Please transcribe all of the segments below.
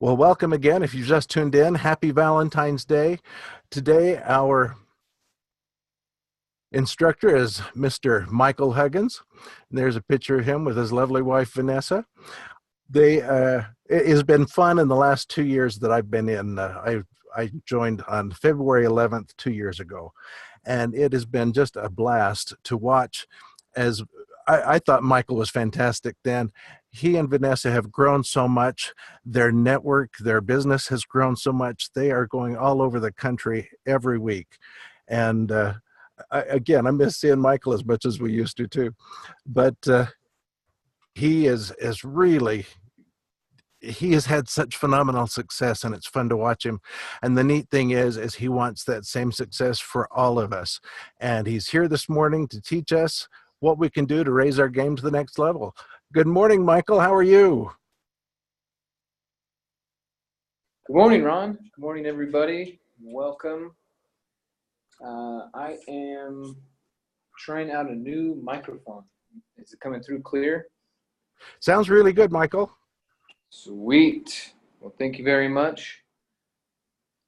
Well, welcome again. If you've just tuned in, happy Valentine's Day. Today, our instructor is Mr. Michael Huggins. There's a picture of him with his lovely wife, Vanessa. It has been fun in the last 2 years that I've been in. I joined on February 11th, 2 years ago, and it has been just a blast to watch. As I thought Michael was fantastic then. He and Vanessa have grown so much. Their network, their business has grown so much. They are going all over the country every week. And again, I miss seeing Michael as much as we used to too. But he is really he has had such phenomenal success, and it's fun to watch him. And the neat thing is he wants that same success for all of us. And he's here this morning to teach us what we can do to raise our game to the next level. Good morning, Michael. How are you? Good morning, Ron. Good morning, everybody. Welcome. I am trying out a new microphone. Is it coming through clear? Sounds really good, Michael. Sweet. Well, thank you very much.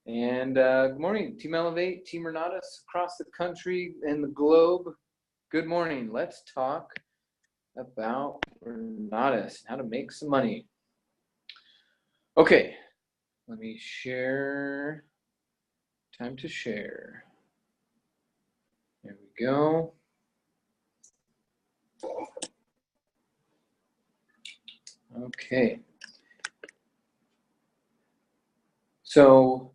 And good morning, Team Elevate, Team Renatus across the country and the globe. Good morning. Let's talk about Renatus and how to make some money. Okay, let me share. Time to share. There we go. Okay. So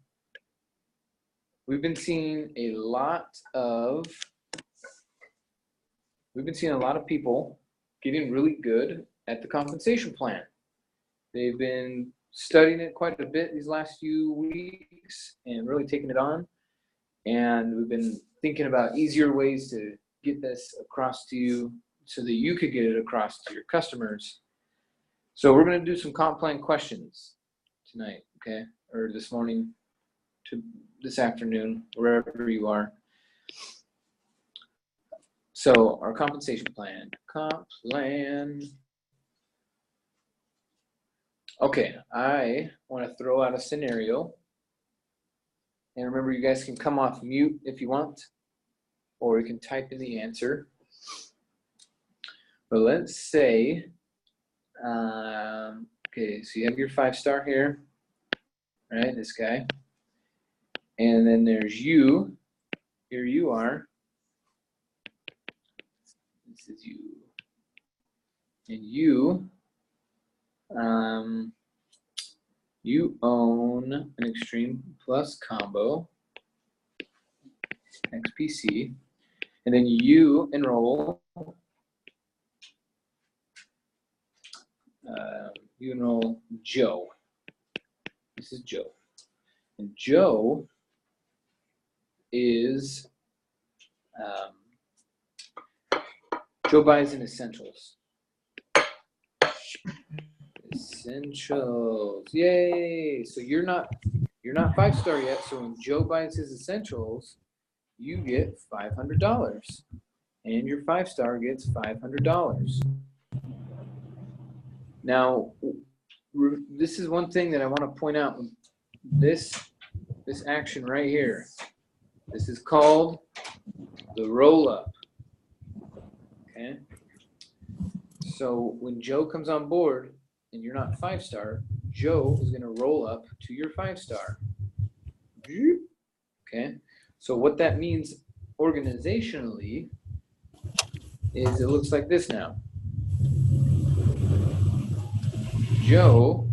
we've been seeing a lot of people getting really good at the compensation plan. They've been studying it quite a bit these last few weeks and really taking it on. And we've been thinking about easier ways to get this across to you so that you could get it across to your customers. So we're going to do some comp plan questions tonight, okay? Or this morning to this afternoon, wherever you are. So our compensation plan, comp plan. Okay, I want to throw out a scenario. And remember, you guys can come off mute if you want, or you can type in the answer. But let's say, okay, so you have your 5-star here, right, this guy. And then there's you. Here you are. This is you. And you, you own an Extreme Plus combo, XPC, and then you enroll, Joe. This is Joe. And Joe is, Joe buys in essentials. Essentials, yay! So you're not 5-star yet. So when Joe buys his essentials, you get $500, and your 5-star gets $500. Now, this is one thing that I want to point out. This action right here. This is called the roll up. Okay. So when Joe comes on board and you're not 5-star, Joe is going to roll up to your 5-star. Okay. So what that means organizationally is it looks like this now. Joe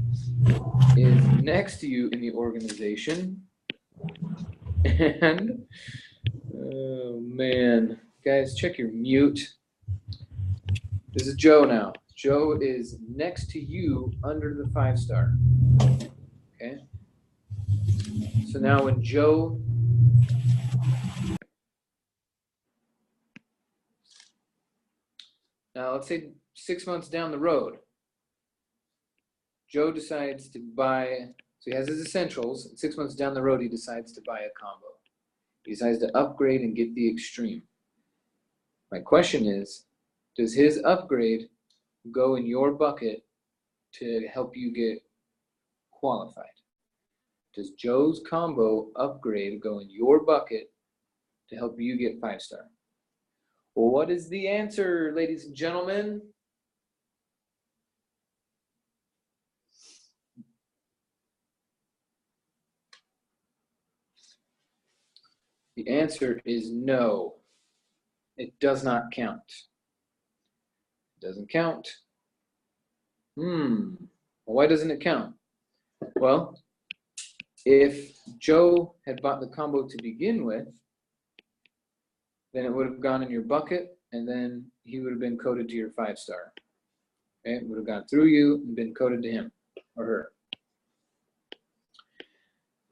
is next to you in the organization. And, oh man, guys, check your mute. This is Joe now. Joe is next to you under the 5-star. Okay. So now when Joe, now let's say 6 months down the road, Joe decides to buy, so he has his essentials, and 6 months down the road, he decides to buy a combo. He decides to upgrade and get the Extreme. My question is, does his upgrade go in your bucket to help you get qualified. Does Joe's combo upgrade go in your bucket to help you get 5-star? Well, what is the answer, ladies and gentlemen? The answer is no. It does not count. It doesn't count. Well, why doesn't it count? Well, if Joe had bought the combo to begin with, then it would have gone in your bucket, and then he would have been coded to your 5-star. Okay? It would have gone through you and been coded to him or her.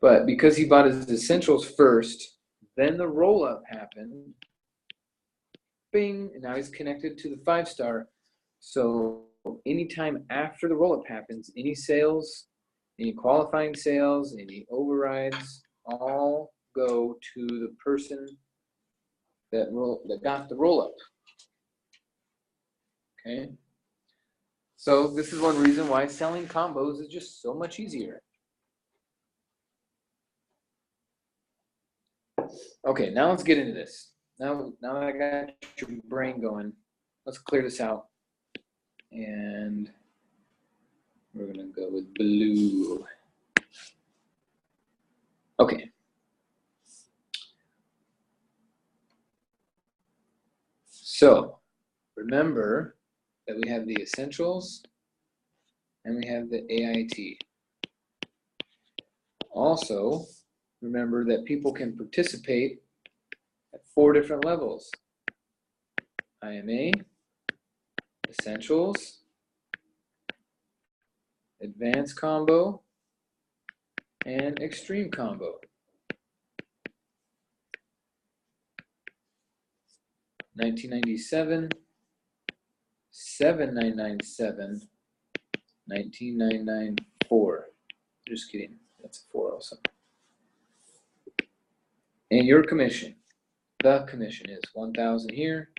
But because he bought his essentials first, then the roll-up happened. Bing, and now he's connected to the 5-star. So anytime after the roll-up happens, any sales, any qualifying sales, any overrides, all go to the person that got the roll-up. Okay? So this is one reason why selling combos is just so much easier. Okay, now let's get into this. Now that I got your brain going, let's clear this out. And we're gonna go with blue. Okay. So remember that we have the essentials and we have the AIT. Also, remember that people can participate at 4 different levels: IMA, Essentials, Advanced Combo, and Extreme Combo. 1997, 7997, 19994. Just kidding. That's a 4 also. And your commission, the commission is 1,000 here,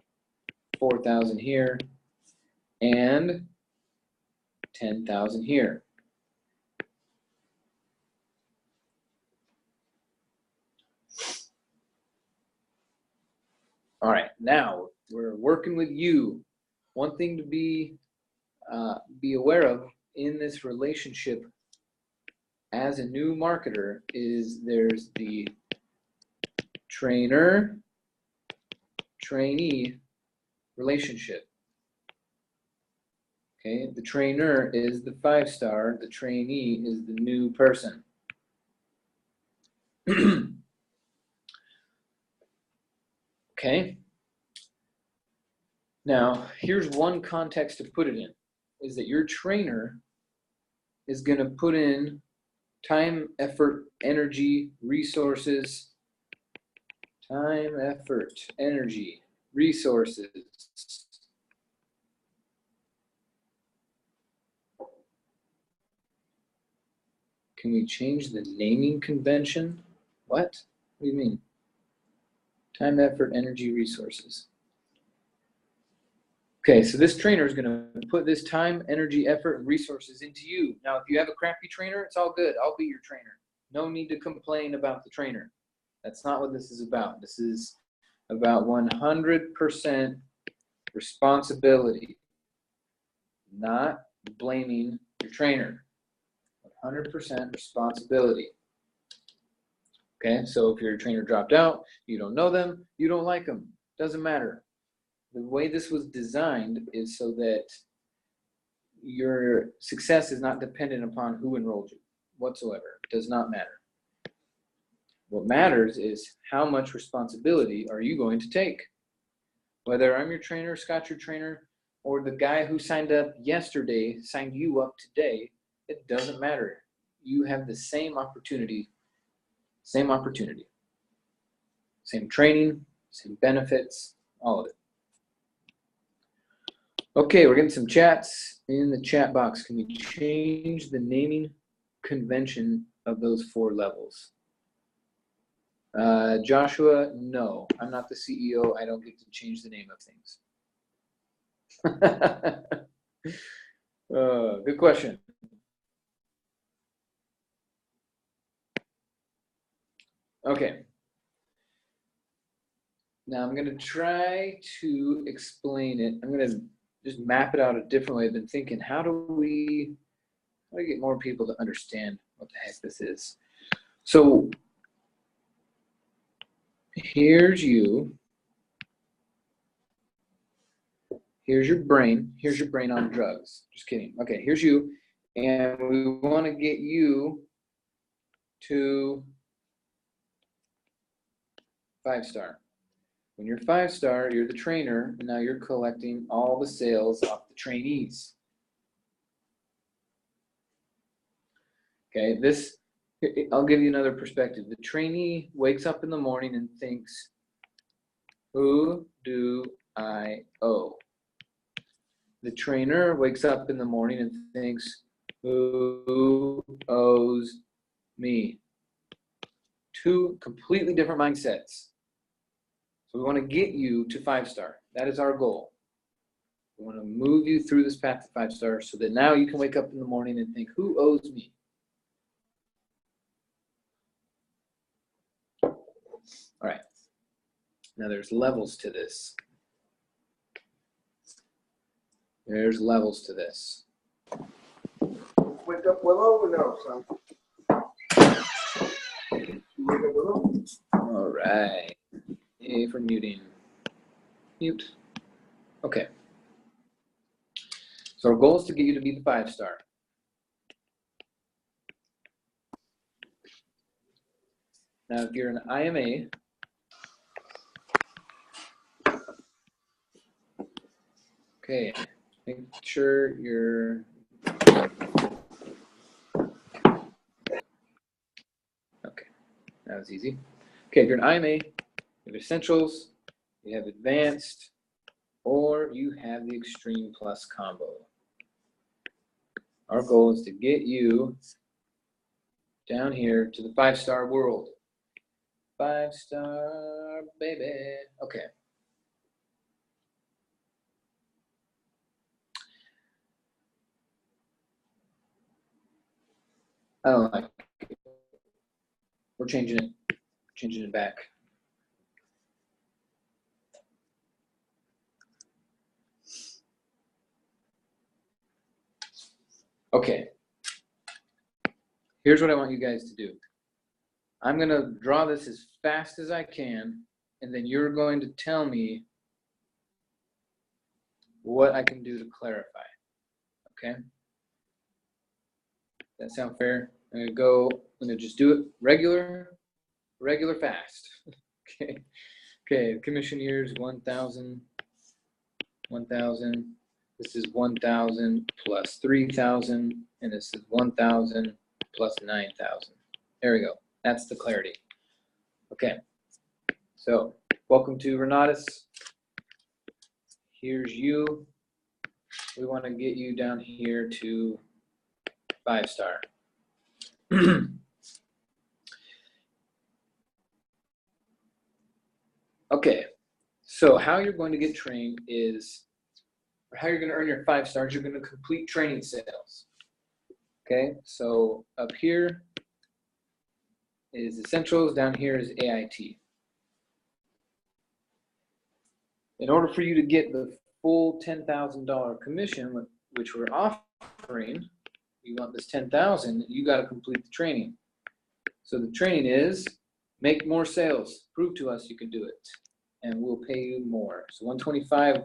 4,000 here, and 10,000 here. All right, now we're working with you. One thing to be aware of in this relationship as a new marketer is there's the trainer, trainee relationship. Okay, the trainer is the 5-star, the trainee is the new person. Okay. Now, here's one context to put it in, is that your trainer is going to put in time, effort, energy, resources. Time, effort, energy, resources. Can we change the naming convention? What? What do you mean? Time, effort, energy, resources. Okay, so this trainer is going to put this time, energy, effort, and resources into you. Now, if you have a crappy trainer, it's all good. I'll be your trainer. No need to complain about the trainer. That's not what this is about. This is about 100% responsibility, not blaming your trainer. 100% responsibility. Okay, so if your trainer dropped out, you don't know them, you don't like them, doesn't matter. The way this was designed is so that your success is not dependent upon who enrolled you whatsoever. It does not matter. What matters is how much responsibility are you going to take? Whether I'm your trainer, Scott's your trainer, or the guy who signed up yesterday signed you up today, it doesn't matter. You have the same opportunity. Same training, same benefits, all of it. Okay, we're getting some chats in the chat box. Can we change the naming convention of those 4 levels? Joshua, no. I'm not the CEO. I don't get to change the name of things. Good question. Okay. Now I'm going to try to explain it. I'm going to just map it out a different way. I've been thinking, how do we get more people to understand what the heck this is? So here's you. Here's your brain. Here's your brain on drugs. Just kidding. Okay, here's you. And we want to get you to 5-star. When you're 5-star, you're the trainer, and now you're collecting all the sales off the trainees. Okay, I'll give you another perspective. The trainee wakes up in the morning and thinks, who do I owe? The trainer wakes up in the morning and thinks, who owes me? Two completely different mindsets. So we want to get you to 5-star. That is our goal. We want to move you through this path to 5-star so that now you can wake up in the morning and think, who owes me? All right. Now there's levels to this. There's levels to this. Wake up Willow or no, son? Wake up Willow? All right. A for muting. Mute. Okay. So our goal is to get you to be the 5-star. Now, if you're an IMA, okay, make sure you're okay. That was easy. Okay, if you're an IMA, you have essentials, you have advanced, or you have the extreme plus combo. Our goal is to get you down here to the 5-star world. 5-star, baby. Okay. I don't like it. We're changing it back. Okay. Here's what I want you guys to do. I'm going to draw this as fast as I can, and then you're going to tell me what I can do to clarify. Okay? That sound fair? I'm going to just do it regular fast. Okay. Okay, commission years 1,000, 1,000. This is 1,000 plus 3,000, and this is 1,000 plus 9,000. There we go. That's the clarity. Okay. So, welcome to Renatus. Here's you. We want to get you down here to 5-star. Okay. So, how you're going to get trained is, or how you're going to earn your 5 stars, you're going to complete training sales. Okay. So, up here is essentials, down here is AIT. In order for you to get the full $10,000 commission, which we're offering, you want this $10,000, you got to complete the training. So the training is make more sales, prove to us you can do it, and we'll pay you more. So 125,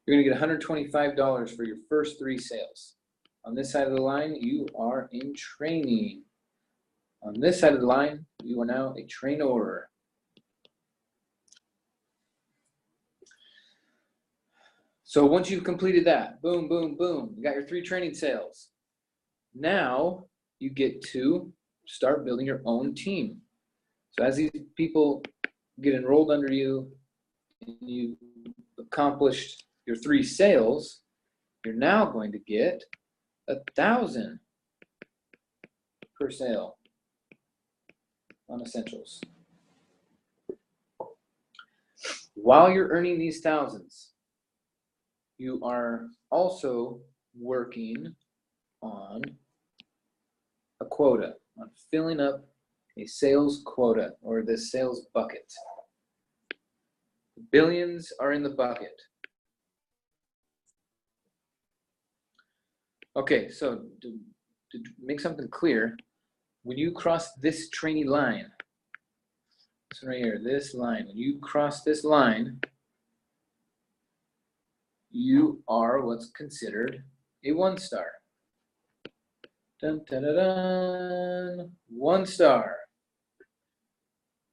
you're going to get $125 for your first 3 sales. On this side of the line, you are in training. On this side of the line, you are now a trainer. So once you've completed that, boom, boom, boom, you got your 3 training sales. Now you get to start building your own team. So as these people get enrolled under you and you accomplished your 3 sales, you're now going to get 1,000 per sale on essentials. While you're earning these thousands, you are also working on a quota, on filling up a sales quota or the sales bucket. Billions are in the bucket. Okay, so to make something clear, when you cross this trainee line, this one right here, this line, when you cross this line, you are what's considered a 1-star. Dun, dun, dun, dun. 1-star.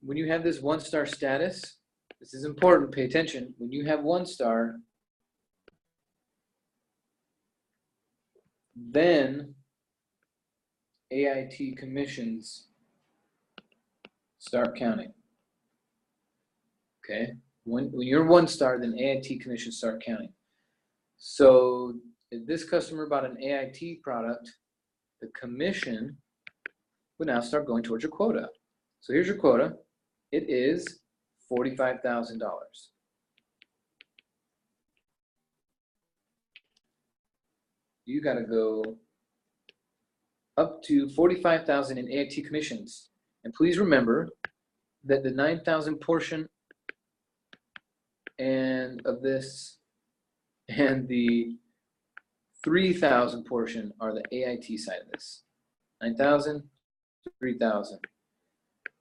When you have this 1-star status, this is important, pay attention. When you have 1-star, then AIT commissions start counting. Okay? When you're 1-star, then AIT commissions start counting. So if this customer bought an AIT product, the commission would now start going towards your quota. So here's your quota. It is $45,000. You got to go up to $45,000 in AIT commissions. And please remember that the $9,000 portion and of this and the $3,000 portion are the AIT side of this. 9,000, 3,000.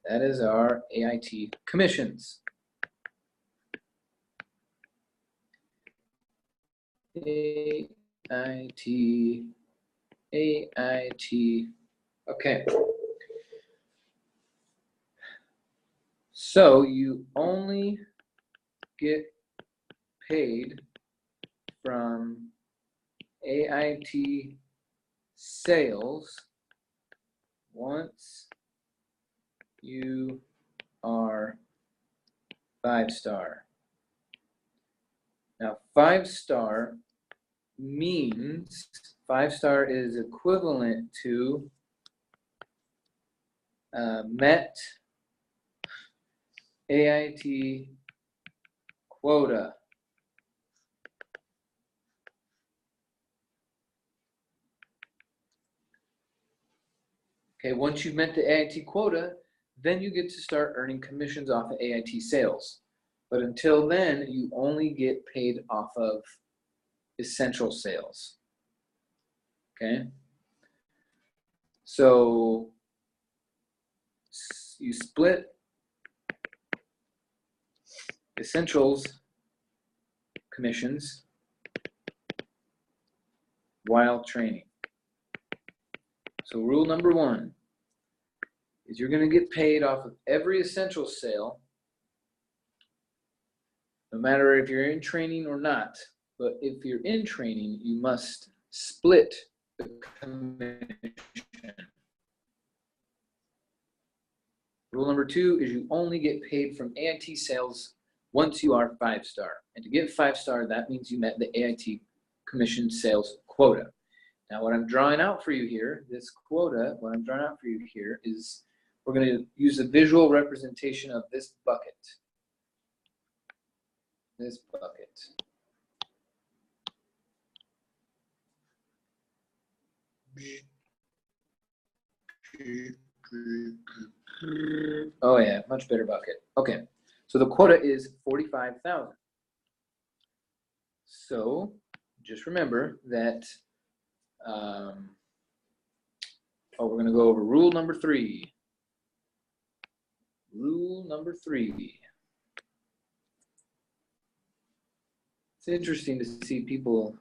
That is our AIT commissions. AIT. Okay. So you only get paid from AIT sales once you are 5-star. Now 5-star means 5-star is equivalent to met AIT quota. Okay, once you've met the AIT quota, then you get to start earning commissions off of AIT sales. But until then, you only get paid off of essential sales. Okay? So you split essentials commissions while training. So rule number 1 is you're going to get paid off of every essential sale, no matter if you're in training or not. But if you're in training, you must split the commission. Rule number 2 is you only get paid from AIT sales once you are 5-star. And to get 5-star, that means you met the AIT commission sales quota. Now what I'm drawing out for you here, this quota, what I'm drawing out for you here is we're going to use a visual representation of this bucket. This bucket. Oh yeah, much better bucket. Okay, so the quota is 45,000. So just remember that, we're going to go over rule number 3. Rule number 3. It's interesting to see people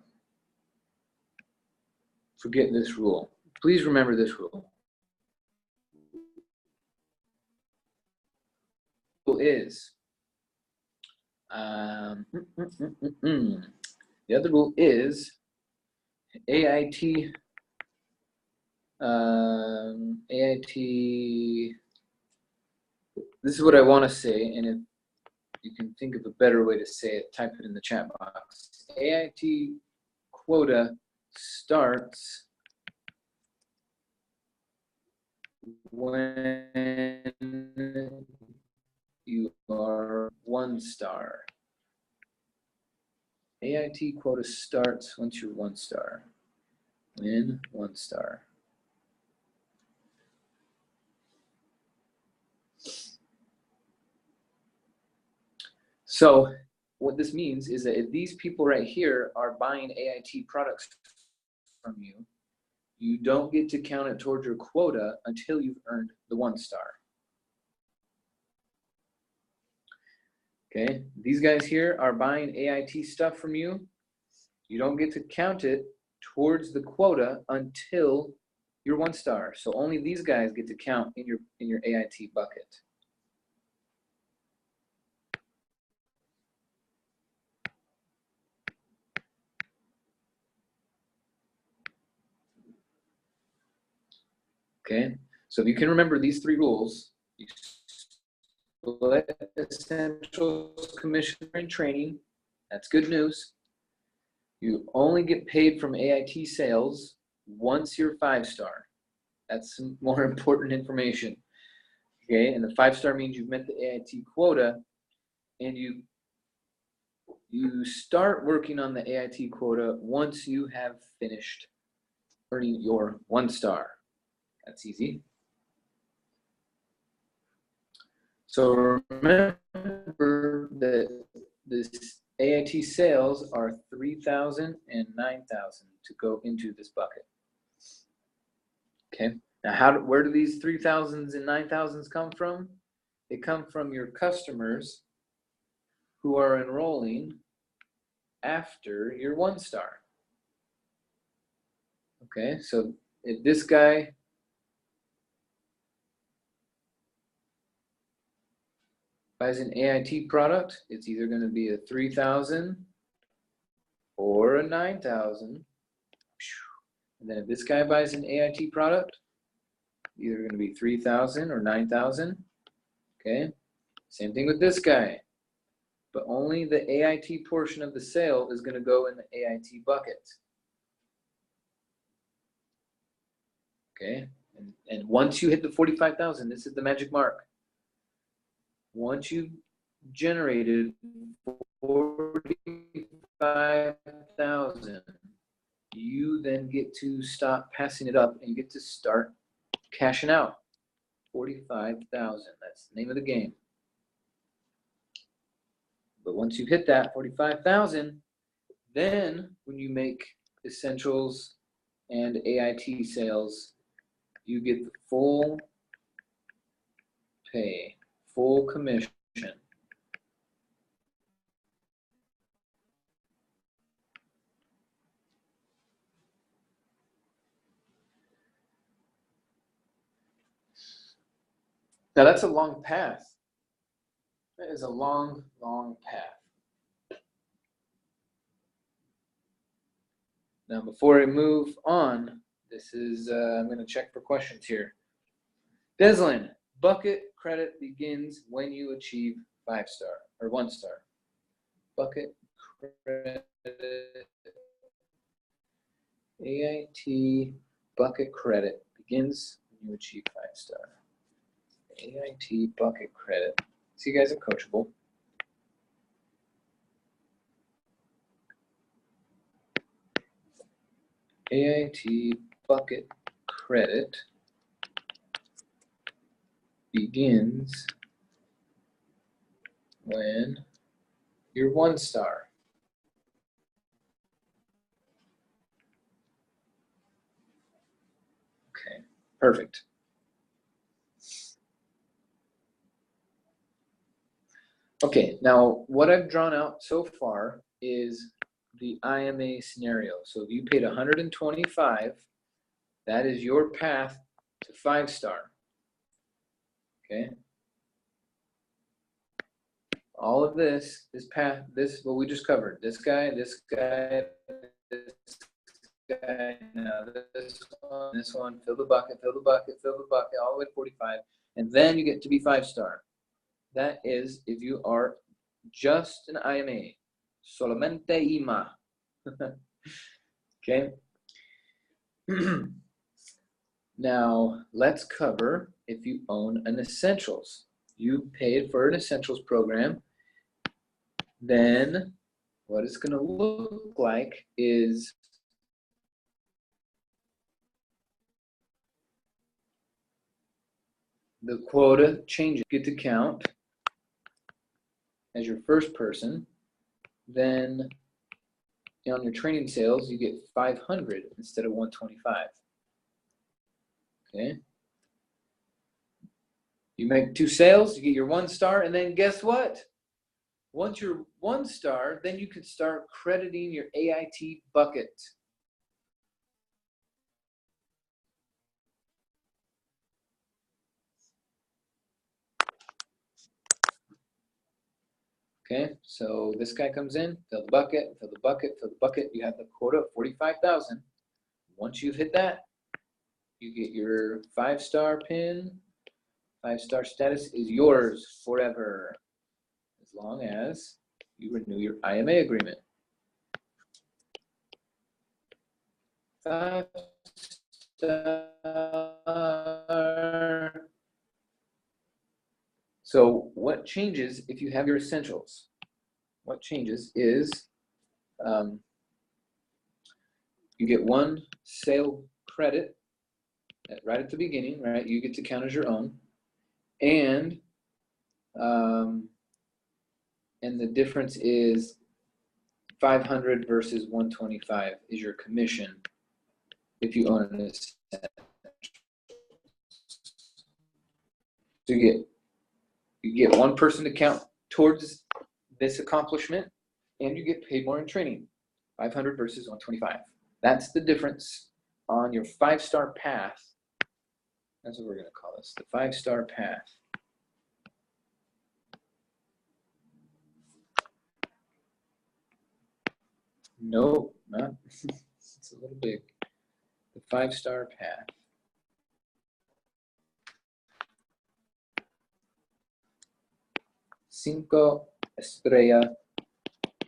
forget this rule. Please remember this rule. Is the other rule is AIT this is what I want to say, and if you can think of a better way to say it, type it in the chat box. AIT quota starts when you are 1-star. AIT quota starts once you're 1-star. When 1-star. So what this means is that if these people right here are buying AIT products from you, you don't get to count it towards your quota until you've earned the 1 star. Okay, these guys here are buying AIT stuff from you. You don't get to count it towards the quota until you're 1 star. So only these guys get to count in your AIT bucket. Okay, so if you can remember these 3 rules, you split essentials, commission, and training. That's good news. You only get paid from AIT sales once you're 5 star. That's some more important information. Okay, and the 5 star means you've met the AIT quota, and you start working on the AIT quota once you have finished earning your 1 star. That's easy. So remember that this AIT sales are 3,000 and 9,000 to go into this bucket. Okay. Now, where do these 3,000s and 9,000s come from? They come from your customers who are enrolling after your 1 star. Okay, so if this guy buys an AIT product, it's either going to be a 3,000 or a 9,000. And then if this guy buys an AIT product, either going to be 3,000 or 9,000. Okay, same thing with this guy. But only the AIT portion of the sale is going to go in the AIT bucket. Okay, and once you hit the 45,000, this is the magic mark. Once you've generated 45,000, you then get to stop passing it up and you get to start cashing out. 45,000, that's the name of the game. But once you hit that 45,000, then when you make essentials and AIT sales, you get the full pay, full commission. Now that's a long path. That is a long, long path. Now before I move on, this is, I'm going to check for questions here. Deslin, bucket credit begins when you achieve 5 star or 1 star. Bucket credit, AIT bucket credit begins when you achieve 5 star. AIT bucket credit. See, you guys are coachable. AIT bucket credit begins when you're 1 star. Okay, perfect. Okay, now what I've drawn out so far is the IMA scenario. So if you paid 125, that is your path to 5 star. Okay. All of this path, this what we just covered. This guy, this guy, this guy. Now this one. Fill the bucket, fill the bucket, fill the bucket, all the way to 45, and then you get to be 5 star. That is if you are just an IMA, solamente Ima. Okay. Now let's cover if you own an essentials. You paid for an essentials program. Then what it's going to look like is the quota changes. Get to count as your first person, then on your training sales, you get 500 instead of 125. Okay. You make 2 sales, you get your 1 star, and then guess what? Once you're 1 star, then you can start crediting your AIT bucket. Okay, so this guy comes in, fill the bucket, fill the bucket, fill the bucket. You have the quota of 45,000. Once you've hit that, you get your 5-star pin. 5-star status is yours forever, as long as you renew your IMA agreement. 5-star. So what changes if you have your essentials? What changes is you get 1 sale credit right at the beginning, right? You get to count as your own. And the difference is 500 versus 125 is your commission if you own an essential. So you get 1 person to count towards this accomplishment, and you get paid more in training, 500 versus 125. That's the difference on your 5-star path. That's what we're going to call this, the 5-star path. No, not. It's a little big. The 5-star path. Cinco estrella,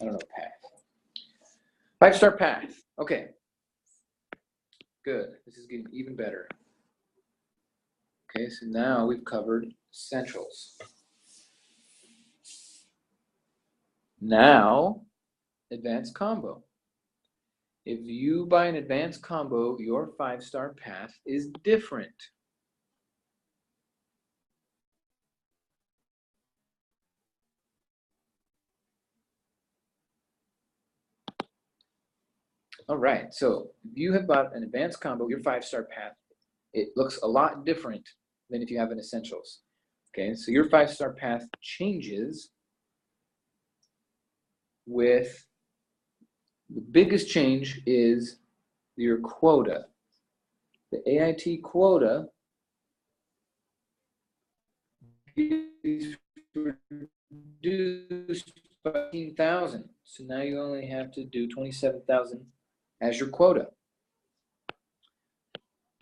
I don't know, path. 5-star path. Okay. Good. This is getting even better. Okay, so now we've covered essentials. Now, advanced combo. If you buy an advanced combo, your 5-star path is different. All right, so if you have bought an advanced combo, your 5-star path, it looks a lot different than if you have an essentials. Okay, so your 5-star path changes with, the biggest change is your quota. The AIT quota is reduced by 15,000. So now you only have to do 27,000 as your quota.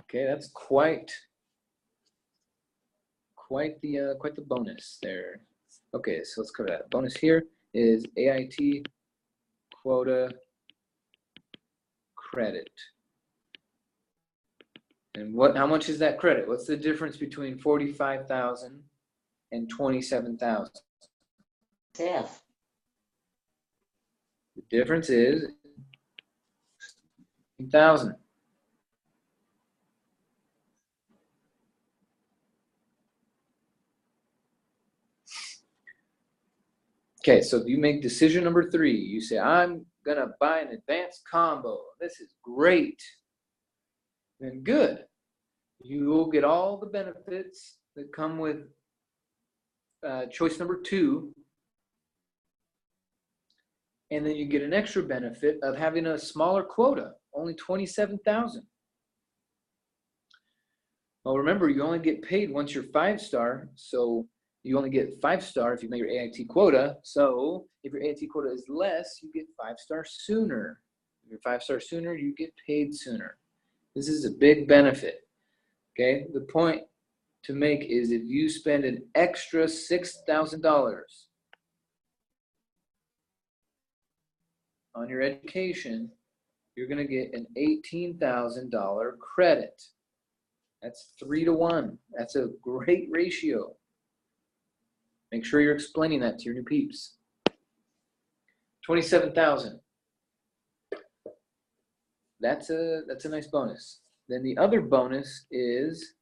Okay, that's quite the bonus there. Okay, so let's cover that. Bonus here is AIT quota credit. And how much is that credit? What's the difference between 45,000 and 27,000? Half. The difference is 1,000. Okay, so if you make decision number 3, you say, I'm gonna buy an advanced combo. This is great. Then good. You will get all the benefits that come with choice number 2. And then you get an extra benefit of having a smaller quota, only 27,000. Well, remember, you only get paid once you're 5-star, so you only get 5-star if you make your AIT quota. So if your AIT quota is less, you get 5-star sooner. If you're 5-star sooner, you get paid sooner. This is a big benefit. Okay, the point to make is if you spend an extra $6,000 on your education, you're going to get an $18,000 credit. That's 3 to 1. That's a great ratio. Make sure you're explaining that to your new peeps. 27,000. That's a nice bonus. Then the other bonus is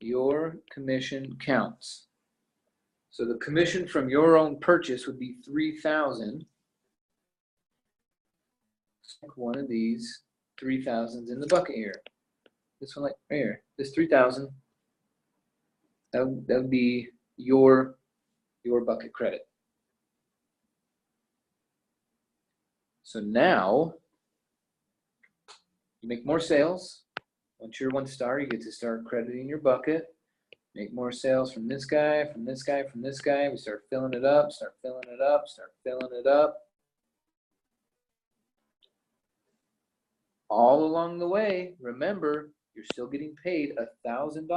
your commission counts. So the commission from your own purchase would be $3,000. One of these 3,000s in the bucket here. This one right here. This 3,000. That would be your bucket credit. So now you make more sales. Once you're 1 star, you get to start crediting your bucket. Make more sales from this guy, from this guy, from this guy. We start filling it up, start filling it up, start filling it up. All along the way, remember, you're still getting paid $1,000.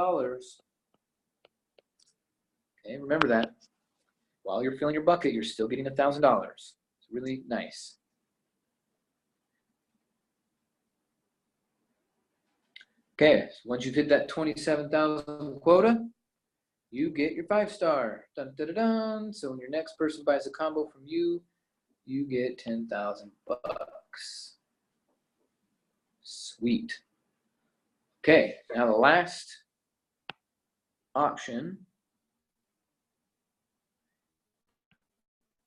Okay, remember that. While you're filling your bucket, you're still getting $1,000. It's really nice. Okay, so once you've hit that 27,000 quota, you get your 5-star. Dun, dun, dun, dun. So when your next person buys a combo from you, you get 10,000 bucks. Sweet. Okay, now the last option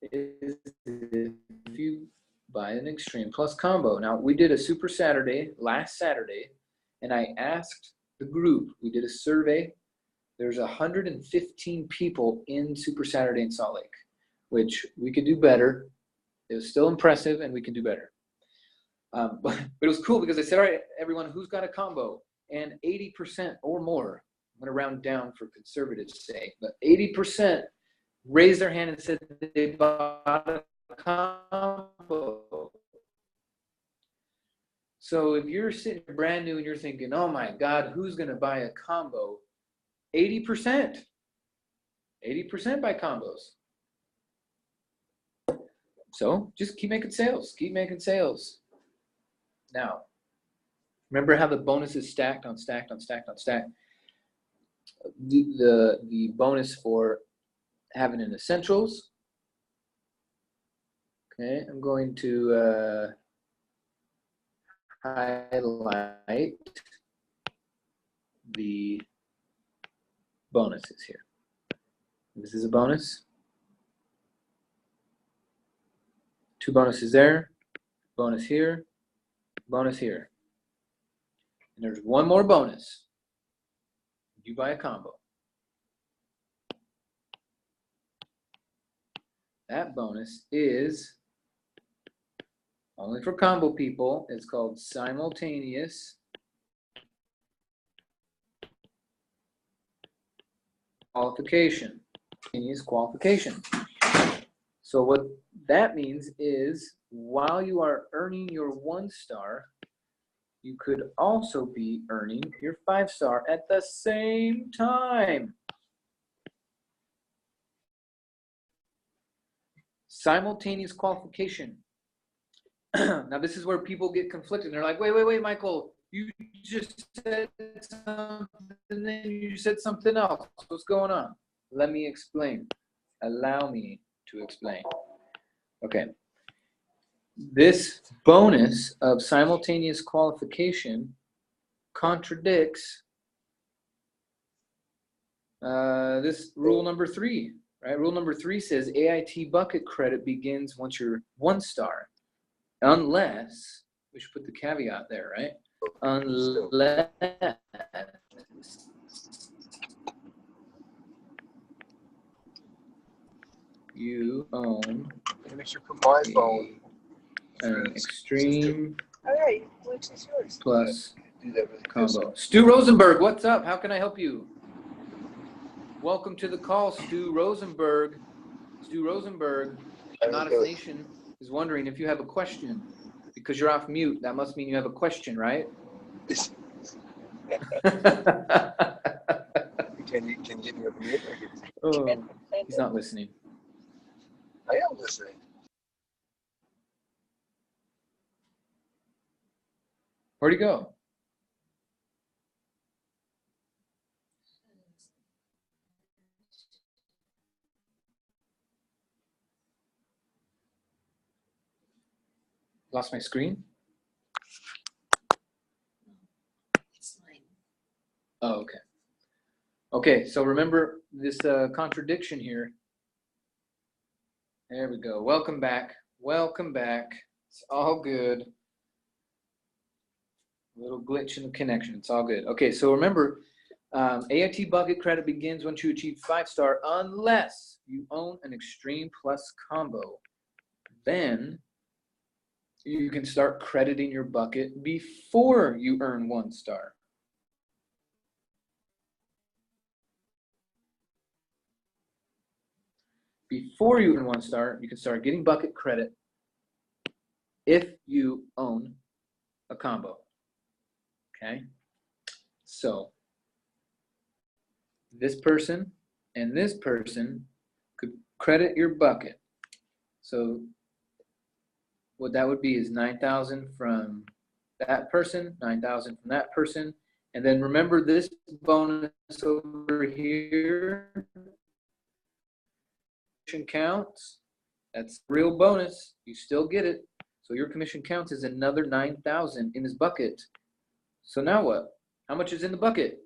is if you buy an Extreme Plus combo. Now, we did a Super Saturday last Saturday, and I asked the group, we did a survey. There's 115 people in Super Saturday in Salt Lake, which we could do better. It was still impressive, and we can do better. But it was cool because I said, all right, everyone, who's got a combo? And 80% or more, I'm going to round down for conservative's sake, but 80% raised their hand and said that they bought a combo. So if you're sitting brand new and you're thinking, oh my God, who's going to buy a combo? 80%. 80% buy combos. So just keep making sales. Keep making sales. Now, remember how the bonus is stacked on stacked on stacked on stacked? The bonus for having an essentials. Okay, I'm going to highlight the bonuses here. This is a bonus. 2 bonuses there, bonus here, bonus here. And there's one more bonus. You buy a combo. That bonus is only for combo people. It's called simultaneous qualification. Simultaneous qualification. So what that means is while you are earning your 1-star, you could also be earning your 5-star at the same time. Simultaneous qualification. Now this is where people get conflicted. They're like, wait, Michael, you just said something and then you said something else. What's going on? Let me explain. Allow me to explain. Okay. This bonus of simultaneous qualification contradicts this rule number 3, right? Rule number 3 says AIT bucket credit begins once you're 1-star, unless, we should put the caveat there, right? Unless you own Make sure put my phone. an Extreme Oh yeah, which is yours. Plus Do that really combo. Stu Rosenberg, what's up? How can I help you? Welcome to the call, Stu Rosenberg. Stu Rosenberg, Anonymous Nation is wondering if you have a question. Because you're off mute, that must mean you have a question, right? Can you get me up mute? Oh, he's not listening. I am listening. Where'd he go? Lost my screen? It's mine. Oh, okay. Okay, so remember this contradiction here. There we go. Welcome back. Welcome back. It's all good. A little glitch in the connection. It's all good. Okay, so remember, AIT bucket credit begins once you achieve 5-star unless you own an Extreme Plus combo. Then you can start crediting your bucket before you earn 1 star. Before you earn 1 star, you can start getting bucket credit if you own a combo. Okay? So this person and this person could credit your bucket. So what that would be is 9,000 from that person, 9,000 from that person. And then remember this bonus over here, commission counts. That's real bonus. You still get it. So your commission counts is another 9,000 in this bucket. So now what? How much is in the bucket?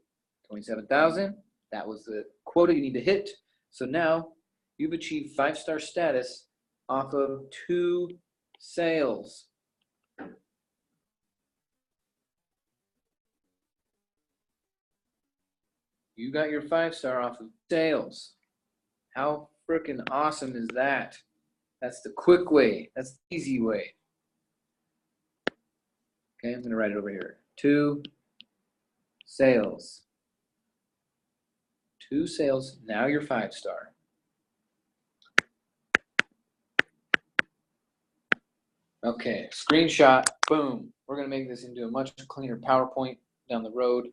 27,000. That was the quota you need to hit. So now you've achieved 5-star status off of 2 sales. You got your 5-star off of sales. How freaking awesome is that? That's the quick way. That's the easy way. Okay, I'm going to write it over here. 2 sales. 2 sales. Now you're 5-star. Okay, screenshot. Boom. We're going to make this into a much cleaner PowerPoint down the road.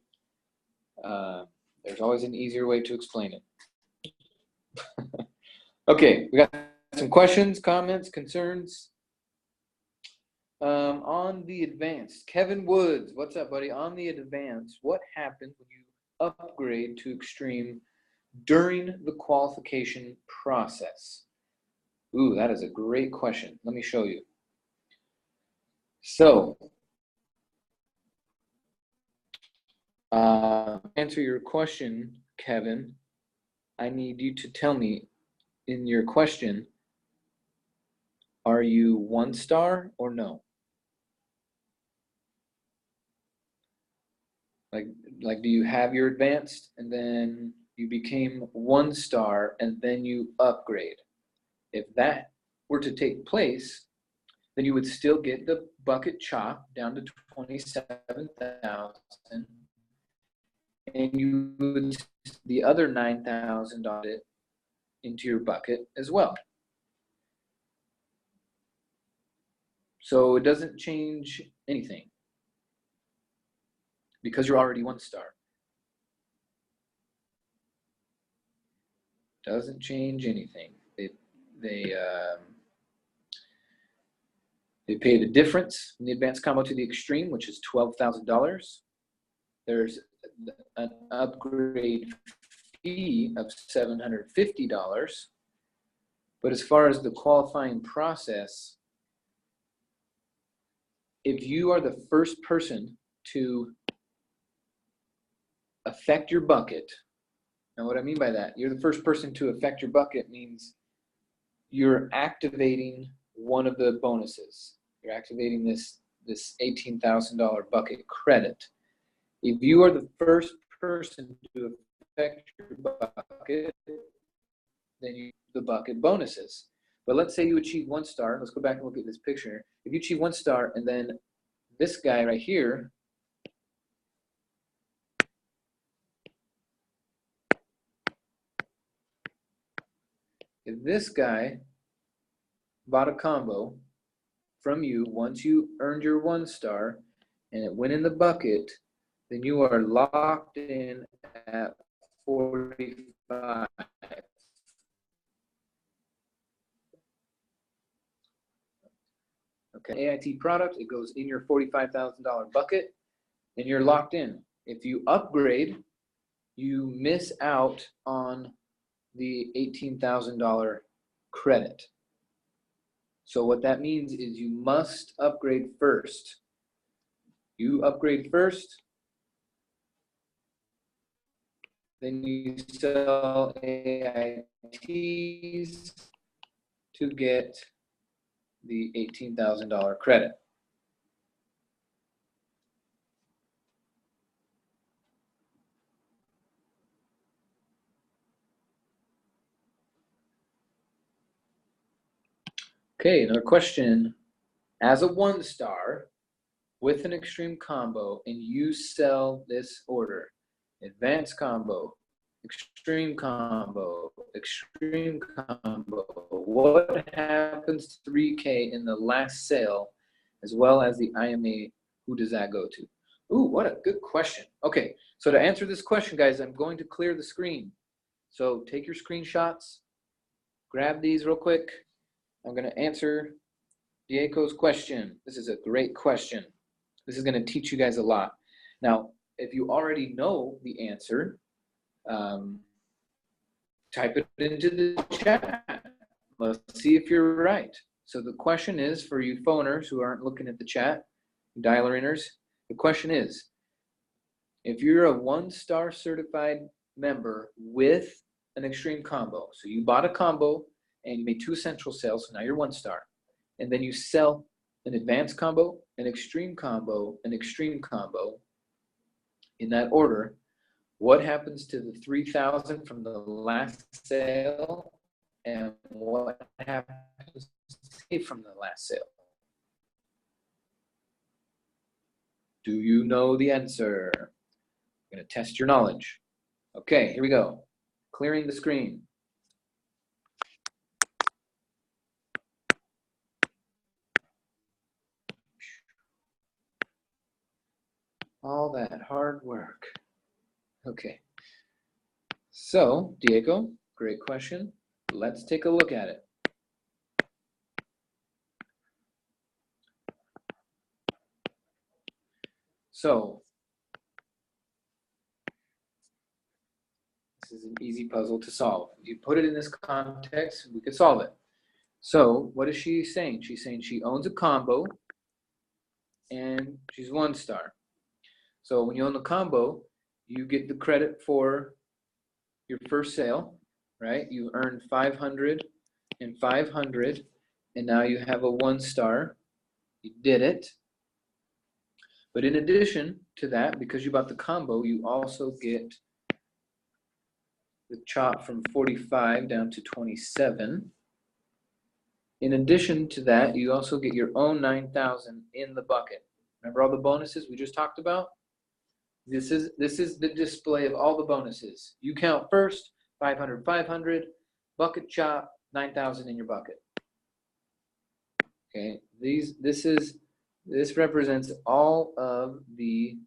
There's always an easier way to explain it. Okay, we got some questions, comments, concerns. On the advanced, Kevin Woods, what's up, buddy? On the advanced, what happens when you upgrade to extreme during the qualification process? Ooh, that is a great question. Let me show you. So, answer your question, Kevin. I need you to tell me in your question, are you 1 star or no? Like, do you have your advanced and then you became 1 star and then you upgrade? If that were to take place, then you would still get the bucket chop down to 27,000, and you would the other 9,000 into your bucket as well. So it doesn't change anything because you're already 1 star. Doesn't change anything. They pay the difference from the advanced combo to the extreme, which is $12,000. There's an upgrade fee of $750. But as far as the qualifying process, if you are the first person to affect your bucket, now what I mean by that, you're the first person to affect your bucket means you're activating one of the bonuses. You're activating this $18,000 bucket credit. If you are the first person to affect your bucket, then you the bucket bonuses. But let's say you achieve 1 star. Let's go back and look at this picture. If you achieve 1 star and then this guy right here if this guy bought a combo from you once you earned your 1 star and it went in the bucket, then you are locked in at 45. Okay, AIT product, it goes in your $45,000 bucket and you're locked in. If you upgrade, you miss out on the $18,000 credit. So what that means is you must upgrade first. You upgrade first, then you sell AITs, to get the $18,000 credit? Okay, another question. As a 1-star with an extreme combo, and you sell this order, advanced combo, extreme combo, what happens to 3K in the last sale, as well as the IMA, who does that go to? Ooh, what a good question. Okay, so to answer this question, guys, I'm going to clear the screen. So take your screenshots, grab these real quick. I'm going to answer Diego's question. This is a great question. This is going to teach you guys a lot. Now, if you already know the answer, type it into the chat. Let's see if you're right. So the question is, for you phoners who aren't looking at the chat, dialer-inners, the question is, if you're a 1-star certified member with an extreme combo, so you bought a combo and you made 2 essential sales, so now you're 1-star, and then you sell an advanced combo, an extreme combo, an extreme combo in that order, what happens to the $3,000 from the last sale, and what happens from the last sale? Do you know the answer? I'm going to test your knowledge. Okay, here we go. Clearing the screen. All that hard work. Okay. So, Diego, great question. Let's take a look at it. So, this is an easy puzzle to solve. If you put it in this context, we could solve it. So, what is she saying? She's saying she owns a combo and she's 1-star. So, when you own the combo, you get the credit for your first sale, right? You earned 500 and 500, and now you have a 1-star. You did it. But in addition to that, because you bought the combo, you also get the chop from 45 down to 27. In addition to that, you also get your own 9,000 in the bucket. Remember all the bonuses we just talked about? This is the display of all the bonuses. You count first, 500, 500, bucket chop, 9,000 in your bucket. Okay, this represents all of the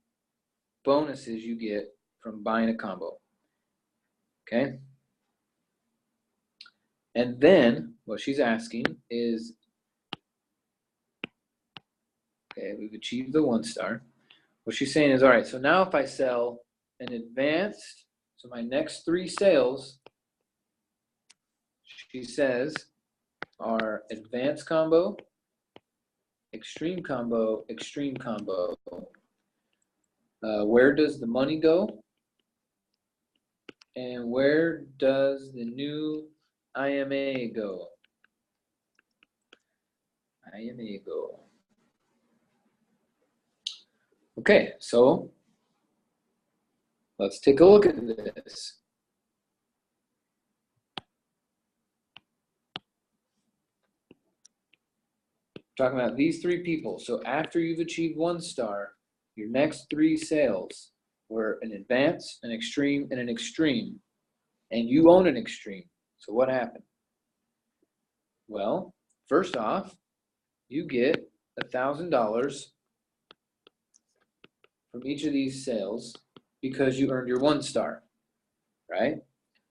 bonuses you get from buying a combo. Okay? And then what she's asking is, okay, we've achieved the 1-star. What she's saying is, all right, so now if I sell an advanced, so my next 3 sales, she says, are advanced combo, extreme combo, extreme combo. Where does the money go? And where does the new IMA go? IMA go. Okay, so let's take a look at this. Talking about these 3 people. So after you've achieved 1-star, your next 3 sales were an advanced, an extreme, and an extreme. And you own an extreme. So what happened? Well, first off, you get $1,000 from each of these sales because you earned your 1-star, right?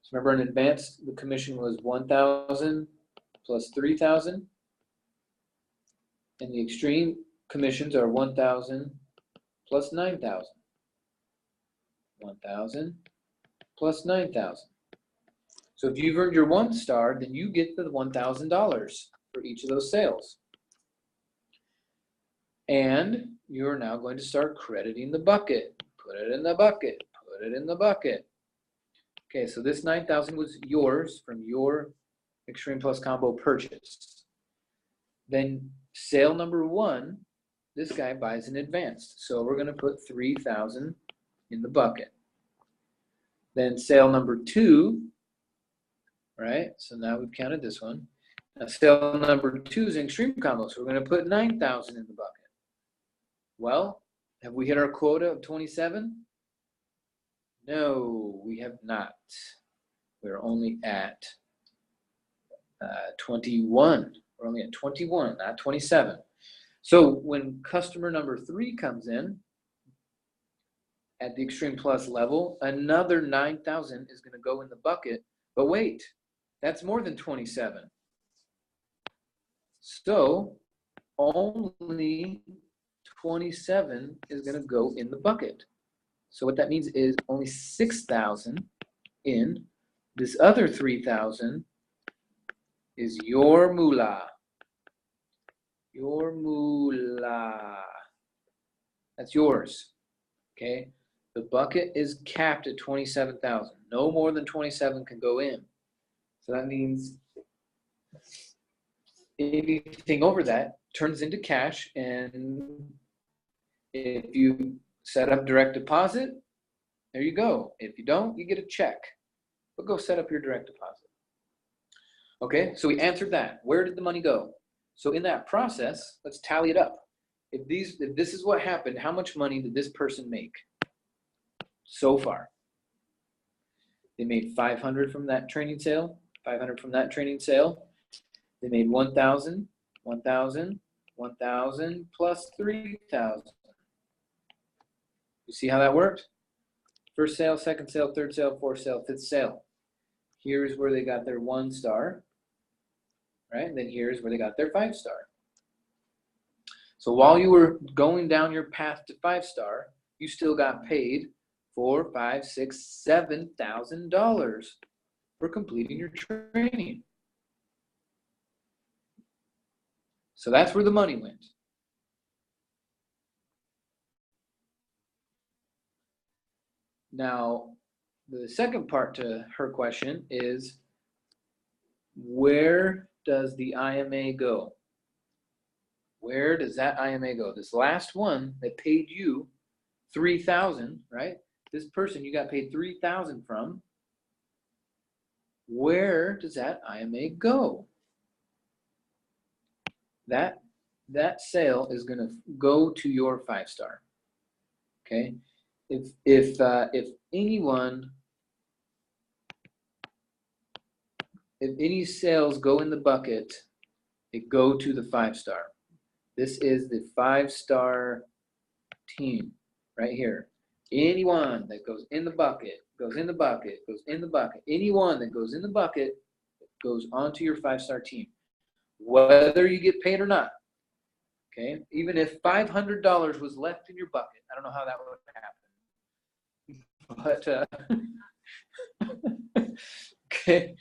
So remember, in advance, the commission was 1,000 plus 3,000, and the extreme commissions are 1,000 plus 9,000. 1,000 plus 9,000. So if you've earned your 1-star, then you get the $1,000 for each of those sales. And you're now going to start crediting the bucket. Put it in the bucket. Put it in the bucket. Okay, so this 9,000 was yours from your Extreme Plus combo purchase. Then sale number 1, this guy buys in advance. So we're going to put 3,000 in the bucket. Then sale number 2, right? So now we've counted this one. Now sale number 2 is an extreme combo. So we're going to put 9,000 in the bucket. Well, have we hit our quota of 27? No, we have not. We're only at 21. We're only at 21, not 27. So when customer number 3 comes in at the Extreme Plus level, another 9,000 is going to go in the bucket. But wait, that's more than 27. So only 27 is going to go in the bucket. So what that means is only 6,000 in. This other 3,000 is your moolah. Your moolah. That's yours. Okay? The bucket is capped at 27,000. No more than 27 can go in. So that means anything over that turns into cash, and if you set up direct deposit, there you go. If you don't, you get a check. But go set up your direct deposit. Okay, so we answered that. Where did the money go? So in that process, let's tally it up. If this is what happened, how much money did this person make so far? They made 500 from that training sale, 500 from that training sale. They made 1,000, 1,000, 1,000 plus 3,000. You see how that worked? First sale, second sale, third sale, fourth sale, fifth sale. Here's where they got their 1 star, right? And then here's where they got their 5 star. So while you were going down your path to 5 star, you still got paid $4,000, $5,000, $6,000, $7,000 for completing your training. So that's where the money went. Now, the second part to her question is, where does the IMA go? Where does that IMA go? This last one that paid you $3,000, right? This person you got paid $3,000 from, where does that IMA go? That sale is going to go to your 5 star. Okay, if any sales go in the bucket, it go to the 5 star. This is the 5 star team right here. Anyone that goes in the bucket, goes in the bucket, goes in the bucket. Anyone that goes in the bucket goes onto your 5 star team, whether you get paid or not. Okay, even if $500 was left in your bucket, I don't know how that would happen, but okay.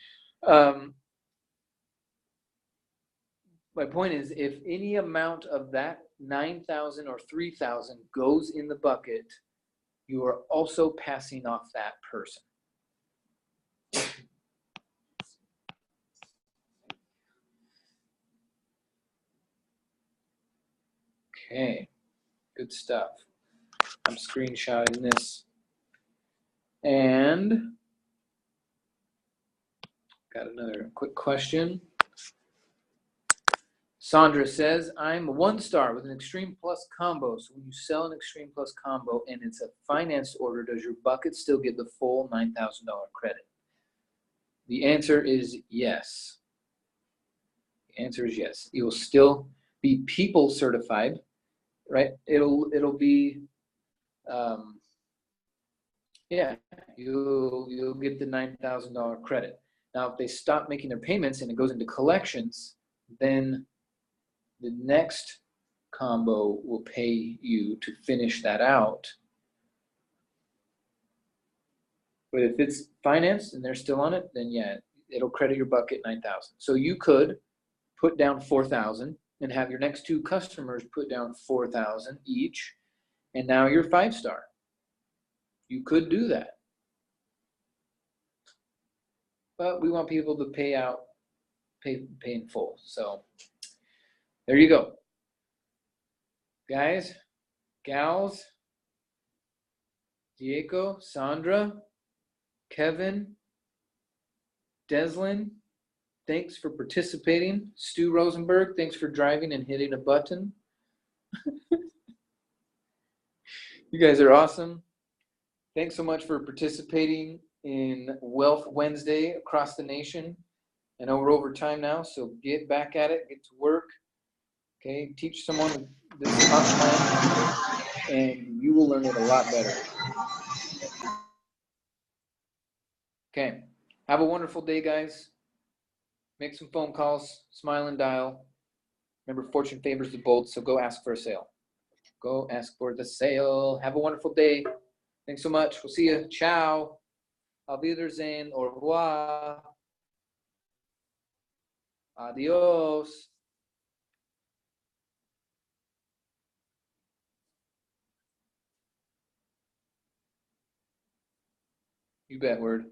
My point is, if any amount of that 9,000 or 3,000 goes in the bucket, you are also passing off that person. Okay, good stuff. I'm screenshotting this. And got another quick question. Sandra says, I'm a 1 star with an Extreme Plus combo. So when you sell an Extreme Plus combo and it's a financed order, does your bucket still get the full $9,000 credit? The answer is yes. The answer is yes. You will still be people certified, right? It'll be, yeah, you'll get the $9,000 credit. Now, if they stop making their payments and it goes into collections, then the next combo will pay you to finish that out. But if it's financed and they're still on it, then yeah, it'll credit your bucket $9,000. So you could put down $4,000 and have your next 2 customers put down $4,000 each, and now you're 5 star. You could do that. But we want people to pay out pay in full. So there you go. Guys, gals, Diego, Sandra, Kevin, Deslin, thanks for participating. Stu Rosenberg, thanks for driving and hitting a button. You guys are awesome. Thanks so much for participating in Wealth Wednesday across the nation. I know we're over time now, so get back at it, get to work. Okay, teach someone this comp plan, and you will learn it a lot better. Okay, have a wonderful day, guys. Make some phone calls, smile and dial. Remember, fortune favors the bold, so go ask for a sale. Go ask for the sale. Have a wonderful day. Thanks so much. We'll see you. Ciao. Auf Wiedersehen. Au revoir. Adios. You bet, Word.